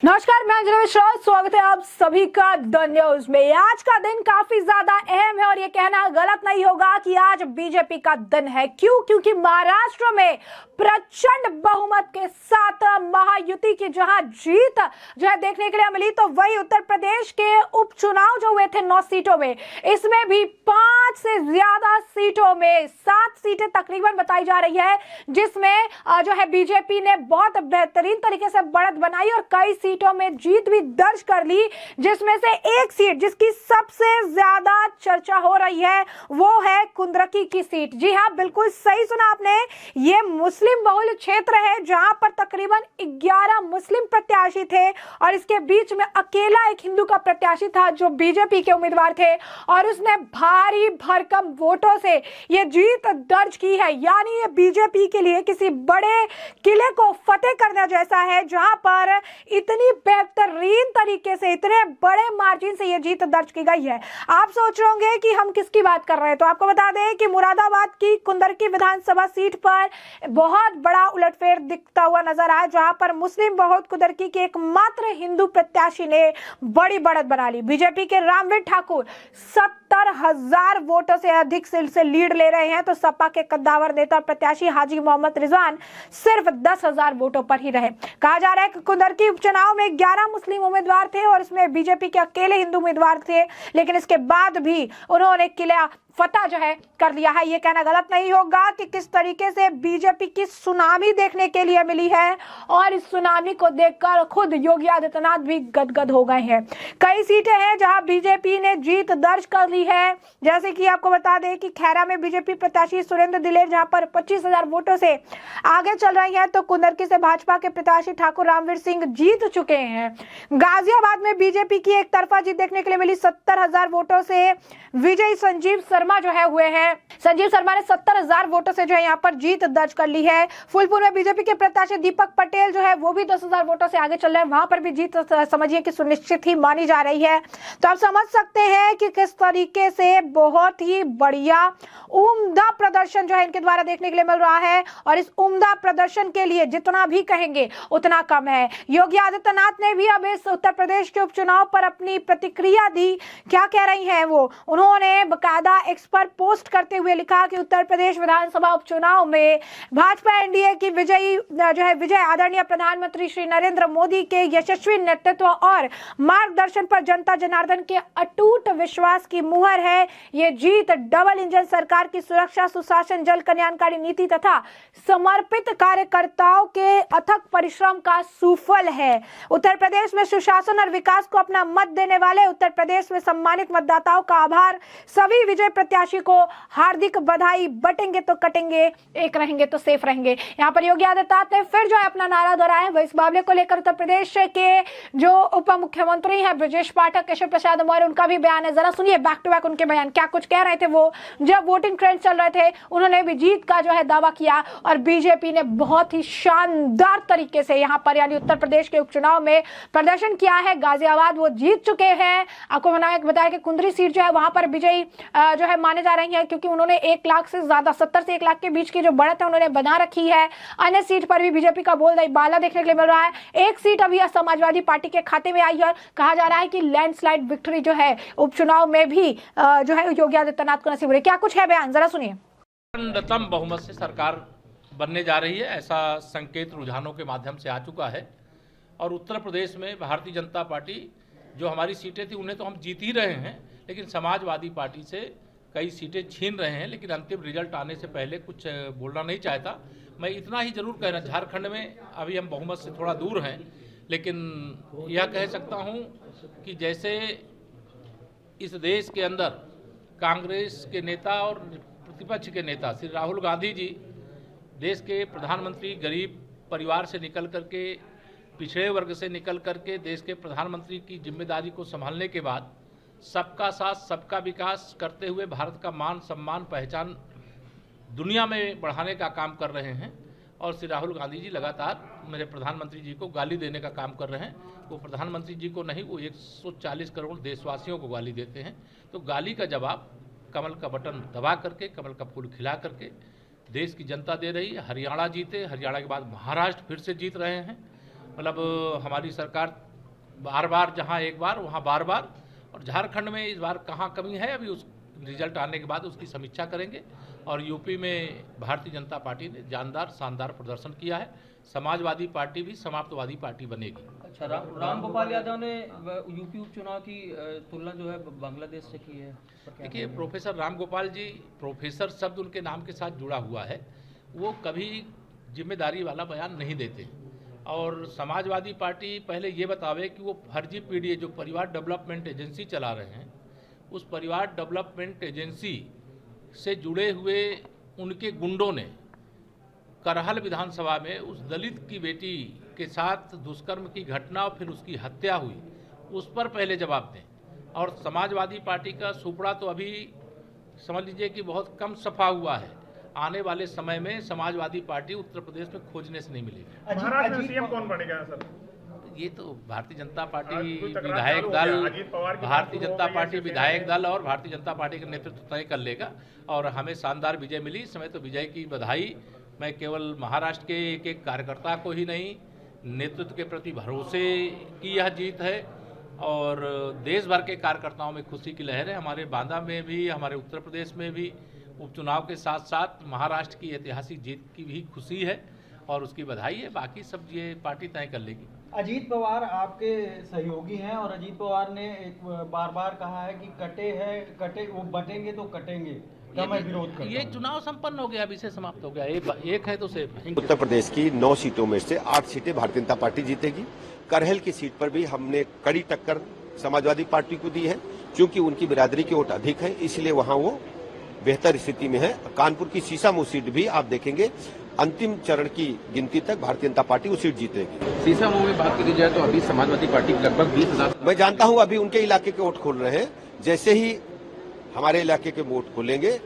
नमस्कार, मैं अंजलि मिश्रा। स्वागत है आप सभी का द न्यूज में। आज का दिन काफी ज्यादा अहम है और ये कहना गलत नहीं होगा कि आज बीजेपी का दिन है। क्योंकि महाराष्ट्र में प्रचंड बहुमत के साथ महायुति की जहां जीत जो है देखने के लिए मिली, तो वही उत्तर प्रदेश के उपचुनाव जो हुए थे 9 सीटों में, इसमें भी 5 से ज्यादा सीटों में 7 सीटें तकरीबन बताई जा रही है, जिसमें जो है बीजेपी ने बहुत बेहतरीन तरीके से बढ़त बनाई और कई सीटों में जीत भी दर्ज कर ली, जिसमें से एक सीट जिसकी सबसे ज्यादा चर्चा हो रही है वो है कुंदरकी की सीट। जी हां, बिल्कुल सही सुना आपने। ये मुस्लिम बहुल क्षेत्र है जहां पर तकरीबन 11 मुस्लिम प्रत्याशी थे और इसके बीच में अकेला एक हिंदू का प्रत्याशी था जो बीजेपी के उम्मीदवार थे और उसने भारी भरकम वोटों से ये जीत दर्ज की है। यानी ये बीजेपी के लिए किसी बड़े किले को फतेह करने जैसा है, जहां पर इतनी बेहतरीन तरीके से इतने बड़े मार्जिन से ये जीत दर्ज की गई है। आप सोच रहे होंगे कि हम किसकी बात कर रहे हैं, तो आपको बता दें कि मुरादाबाद की कुंदरकी विधानसभा सीट पर बहुत बड़ा उलटफेर दिखता हुआ नजर आया, जहां पर मुस्लिम बहुल कुंदरकी के एकमात्र हिंदू प्रत्याशी ने बड़ी बढ़त बना ली। बीजेपी के रामवीर ठाकुर 70,000 वोटों से अधिक से लीड ले रहे हैं, तो सपा के कद्दावर नेता प्रत्याशी हाजी मोहम्मद रिजवान सिर्फ 10,000 वोटों पर ही रहे। कहा जा रहा है कि कुंदरकी उपचुनाव में 11 मुस्लिम उम्मीदवार थे और इसमें बीजेपी के अकेले हिंदू उम्मीदवार थे, लेकिन इसके बाद भी उन्होंने किला फतह जो है कर लिया है। ये कहना गलत नहीं होगा कि किस तरीके से बीजेपी की सुनामी देखने के लिए मिली है और इस सुनामी को देखकर खुद योगी आदित्यनाथ भी गदगद हो गए हैं। कई सीटें हैं जहां बीजेपी ने जीत दर्ज कर ली है, जैसे कि आपको बता दें कि खैरा में बीजेपी प्रत्याशी सुरेंद्र दिलेर जहां पर 25,000 वोटों से आगे चल रही है, तो कुंदरकी से भाजपा के प्रत्याशी ठाकुर रामवीर सिंह जीत चुके हैं। गाजियाबाद में बीजेपी की एक तरफा जीत देखने के लिए मिली 70,000 वोटों से। विजय संजीव शर्मा जो है हुए हैं, संजीव शर्मा ने 70,000 वोटों से जो है यहाँ पर जीत दर्ज कर ली है। फूलपुर में बीजेपी के प्रत्याशी दीपक पटेल जो है वो भी 10,000 वोटों से आगे चल रहे हैं, वहां पर भी जीत समझिए कि सुनिश्चित ही मानी जा रही है। तो आप समझ सकते हैं कि किस तरीके से बहुत ही बढ़िया उम्दा प्रदर्शन जो है इनके द्वारा देखने के लिए मिल रहा है और इस उम्दा प्रदर्शन के लिए जितना भी कहेंगे उतना कम है। योगी आदित्यनाथ ने भी अब इस उत्तर प्रदेश के उपचुनाव पर अपनी प्रतिक्रिया दी। क्या कह रही हैं वो? उन्होंने बकायदा एक्स पर पोस्ट करते हुए लिखा कि उत्तर प्रदेश विधानसभा उपचुनाव में भाजपा एनडीए की विजय आदरणीय प्रधानमंत्री श्री नरेंद्र मोदी के यशस्वी नेतृत्व और मार्गदर्शन पर जनता जनार्दन के अटूट विश्वास की मुहर है। ये जीत डबल इंजन सरकार की सुरक्षा, सुशासन, जल कल्याणकारी नीति तथा समर्पित कार्यकर्ताओं के अथक परिश्रम का सुफल है। उत्तर प्रदेश में सुशासन और विकास को अपना मत देने वाले उत्तर प्रदेश में सम्मानित मतदाताओं का आभार। सभी विजय प्रत्याशी को हार्दिक बधाई। बटेंगे तो कटेंगे, एक रहेंगे तो सेफ रहेंगे। यहाँ पर योगी आदित्यनाथ ने फिर जो है अपना नारा दोहराया है। इस मामले को लेकर उत्तर प्रदेश के जो उप मुख्यमंत्री हैं ब्रजेश पाठक, केशव प्रसाद मौर्य, उनका भी बयान है। जरा सुनिए बैक टू बैक उनके बयान, क्या कुछ कह रहे थे वो जब वोटिंग ट्रेंड चल रहे थे। उन्होंने भी जीत का जो है दावा किया और बीजेपी ने बहुत ही शानदार तरीके से यहाँ पर यानी उत्तर प्रदेश के उपचुनाव में प्रदर्शन किया है। गाजियाबाद वो जीत चुके हैं। आपको बताया कि कुंदरी सीट जो है वहां पर विजयी जो है माने जा रही है, क्योंकि उन्होंने 1 लाख से ज्यादा 70 से 1 लाख के बीच की जो बढ़त है उन्होंने बना रखी है। अन्य सीट पर भी बीजेपी का बोलबाला देखने के लिए मिल रहा है। एक सीट अभी समाजवादी पार्टी के खाते में आई है। कहा जा रहा है कि लैंडस्लाइड विक्ट्री जो है उपचुनाव में भी जो है योगी आदित्यनाथ को नसीब हो रही है। क्या कुछ है बयान, जरा सुनिए। प्रचंडतम बहुमत से सरकार बनने जा रही है, ऐसा संकेत रुझानों के माध्यम से आ चुका है और उत्तर प्रदेश में भारतीय जनता पार्टी जो हमारी सीटें थी उन्हें तो हम जीत ही रहे हैं, लेकिन समाजवादी पार्टी से कई सीटें छीन रहे हैं। लेकिन अंतिम रिजल्ट आने से पहले कुछ बोलना नहीं चाहता। मैं इतना ही जरूर कहना, झारखंड में अभी हम बहुमत से थोड़ा दूर हैं, लेकिन यह कह सकता हूं कि जैसे इस देश के अंदर कांग्रेस के नेता और प्रतिपक्ष के नेता श्री राहुल गांधी जी देश के प्रधानमंत्री गरीब परिवार से निकल करके, पिछड़े वर्ग से निकल करके देश के प्रधानमंत्री की जिम्मेदारी को संभालने के बाद सबका साथ सबका विकास करते हुए भारत का मान सम्मान पहचान दुनिया में बढ़ाने का काम कर रहे हैं। और श्री राहुल गांधी जी लगातार मेरे प्रधानमंत्री जी को गाली देने का काम कर रहे हैं। वो प्रधानमंत्री जी को नहीं, वो 140 करोड़ देशवासियों को गाली देते हैं। तो गाली का जवाब कमल का बटन दबा करके, कमल का फूल खिला करके देश की जनता दे रही है। हरियाणा जीते, हरियाणा के बाद महाराष्ट्र फिर से जीत रहे हैं। मतलब हमारी सरकार बार बार जहां एक बार वहां बार बार। और झारखंड में इस बार कहां कमी है, अभी उस रिजल्ट आने के बाद उसकी समीक्षा करेंगे। और यूपी में भारतीय जनता पार्टी ने जानदार शानदार प्रदर्शन किया है। समाजवादी पार्टी भी समाप्तवादी पार्टी बनेगी। अच्छा, राम गोपाल यादव ने यूपी उपचुनाव की तुलना जो है बांग्लादेश से की है। देखिए, प्रोफेसर राम गोपाल जी, प्रोफेसर शब्द उनके नाम के साथ जुड़ा हुआ है, वो कभी जिम्मेदारी वाला बयान नहीं देते। और समाजवादी पार्टी पहले ये बतावे कि वो फर्जी पीडीए जो परिवार डेवलपमेंट एजेंसी चला रहे हैं, उस परिवार डेवलपमेंट एजेंसी से जुड़े हुए उनके गुंडों ने करहल विधानसभा में उस दलित की बेटी के साथ दुष्कर्म की घटना और फिर उसकी हत्या हुई, उस पर पहले जवाब दें। और समाजवादी पार्टी का सुपड़ा तो अभी समझ लीजिए कि बहुत कम सफा हुआ है। आने वाले समय में समाजवादी पार्टी उत्तर प्रदेश में खोजने से नहीं मिलेगी। महाराष्ट्र में सीएम कौन बनेगा सर? ये तो भारतीय जनता पार्टी विधायक दल, भारतीय जनता पार्टी विधायक दल और भारतीय जनता पार्टी का नेतृत्व तय कर लेगा। और हमें शानदार विजय मिली, इस समय तो विजय की बधाई मैं केवल महाराष्ट्र के एक एक कार्यकर्ता को ही नहीं, नेतृत्व के प्रति भरोसे की यह जीत है। और देश भर के कार्यकर्ताओं में खुशी की लहर है। हमारे बांदा में भी, हमारे उत्तर प्रदेश में भी उपचुनाव के साथ साथ महाराष्ट्र की ऐतिहासिक जीत की भी खुशी है और उसकी बधाई है। बाकी सब ये पार्टी तय कर लेगी। अजीत पवार आपके सहयोगी हैं और अजीत पवार ने बार बार कहा है कि कटे वो बटेंगे तो कटेंगे, क्या मैं विरोध करता हूं? ये चुनाव संपन्न हो गया, विषय समाप्त हो गया। एक है तो सेफ है। उत्तर प्रदेश की 9 सीटों में से 8 सीटें भारतीय जनता पार्टी जीतेगी। करहल की सीट पर भी हमने कड़ी टक्कर समाजवादी पार्टी को दी है, क्योंकि उनकी बिरादरी के वोट अधिक है, इसलिए वहां वो बेहतर स्थिति में है। कानपुर की सीसामऊ सीट भी आप देखेंगे अंतिम चरण की गिनती तक भारतीय जनता पार्टी वो सीट जीतेगी। सीसामऊ में बात करी जाए तो अभी समाजवादी पार्टी लगभग 20,000। मैं जानता हूं अभी उनके इलाके के वोट खोल रहे हैं, जैसे ही हमारे इलाके के वोट खोलेंगे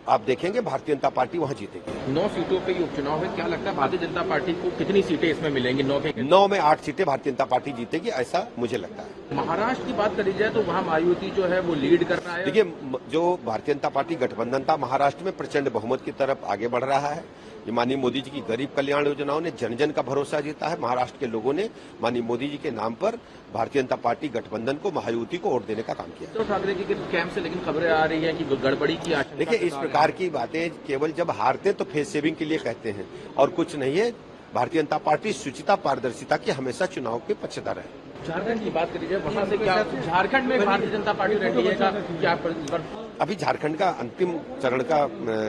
आप देखेंगे भारतीय जनता पार्टी वहां जीतेगी। 9 सीटों पे ये उपचुनाव है, क्या लगता है भारतीय जनता पार्टी को कितनी सीटें इसमें मिलेंगी? 9 में 8 सीटें भारतीय जनता पार्टी जीतेगी, ऐसा मुझे लगता है। महाराष्ट्र की बात करी जाए तो वहाँ मायावती जो है वो लीड कर रहा है। देखिए, जो भारतीय जनता पार्टी गठबंधन था महाराष्ट्र में प्रचंड बहुमत की तरफ आगे बढ़ रहा है। ये माननीय मोदी जी की गरीब कल्याण योजनाओं ने जन जन का भरोसा जीता है। महाराष्ट्र के लोगों ने माननीय मोदी जी के नाम पर भारतीय जनता पार्टी गठबंधन को, महायुति को वोट देने का काम किया। तो ठाकरे जी के कैंप से लेकिन खबरें आ रही है कि गड़बड़ी की आशंका। देखिए, इस प्रकार की बातें केवल जब हारते तो फेस सेविंग के लिए कहते हैं और कुछ नहीं है। भारतीय जनता पार्टी शुचिता पारदर्शिता की हमेशा चुनाव के पक्षधर है। झारखंड की बात करी जाए, वहाँ से क्या झारखंड में भारतीय जनता पार्टी रहती है क्या? अभी झारखंड का अंतिम चरण का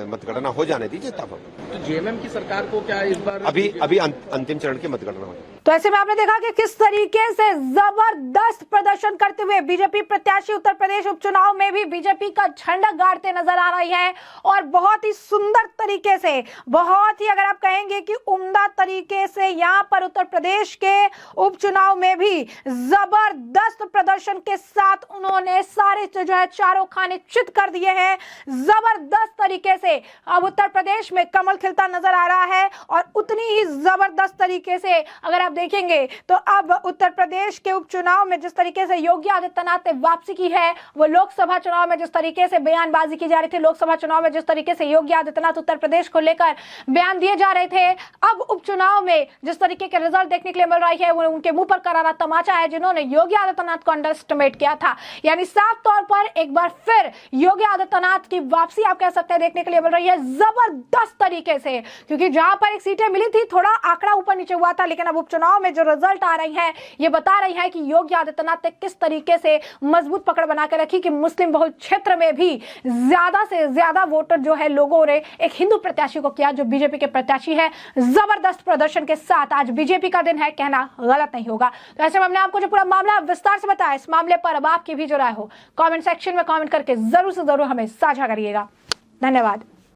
मतगणना हो जाने दीजिए तब हम। तो जेएमएम की सरकार को क्या इस बार अभी अंतिम चरण की मतगणना हो जाए। तो ऐसे में आपने देखा कि किस तरीके से जबरदस्त प्रदर्शन करते हुए बीजेपी प्रत्याशी उत्तर प्रदेश उपचुनाव में भी बीजेपी का झंडा गाड़ते नजर आ रही है। और बहुत ही सुंदर तरीके से, बहुत ही अगर आप कहेंगे कि उम्दा तरीके से यहाँ पर उत्तर प्रदेश के उपचुनाव में भी जबरदस्त प्रदर्शन के साथ उन्होंने सारे जो है चारों खाने चित कर दिए हैं। जबरदस्त तरीके से अब उत्तर प्रदेश में कमल खिलता नजर आ रहा है। और उतनी ही जबरदस्त तरीके से अगर आप देखेंगे तो अब उत्तर प्रदेश के उपचुनाव में जिस तरीके से योगी आदित्यनाथ ने वापसी की है, वो लोकसभा चुनाव में जिस तरीके से बयानबाजी की जा रही थी, लोकसभा चुनाव में जिस तरीके से योगी आदित्यनाथ उत्तर प्रदेश को लेकर बयान दिए जा रहे थे, अब उपचुनाव में जिस तरीके के रिजल्ट देखने के लिए मिल रही है वो उनके मुंह पर करारा तमाचा है जिन्होंने योगी आदित्यनाथ को अंडर एस्टिमेट किया था। यानी साफ तौर पर एक बार फिर योगी आदित्यनाथ की वापसी आप कह सकते हैं देखने के लिए मिल रही है जबरदस्त तरीके से। क्योंकि जहां पर एक सीटें मिली थी थोड़ा आंकड़ा ऊपर नीचे हुआ था, लेकिन अब उपचुनाव में जो रिजल्ट आ रही है ये बता रही है कि योगी आदित्यनाथ ने किस तरीके से मजबूत पकड़ बना के रखी कि मुस्लिम बहुल क्षेत्र में भी ज्यादा से ज्यादा वोटर जो है लोगों ने एक हिंदू प्रत्याशी को किया जो बीजेपी के प्रत्याशी है। जबरदस्त प्रदर्शन के साथ आज बीजेपी का दिन है, कहना गलत नहीं होगा। तो ऐसे में हमने आपको जो पूरा मामला विस्तार से बताया, इस मामले पर अब आपकी भी जो राय हो कमेंट सेक्शन में कमेंट करके जरूर से जरूर हमें साझा करिएगा। धन्यवाद।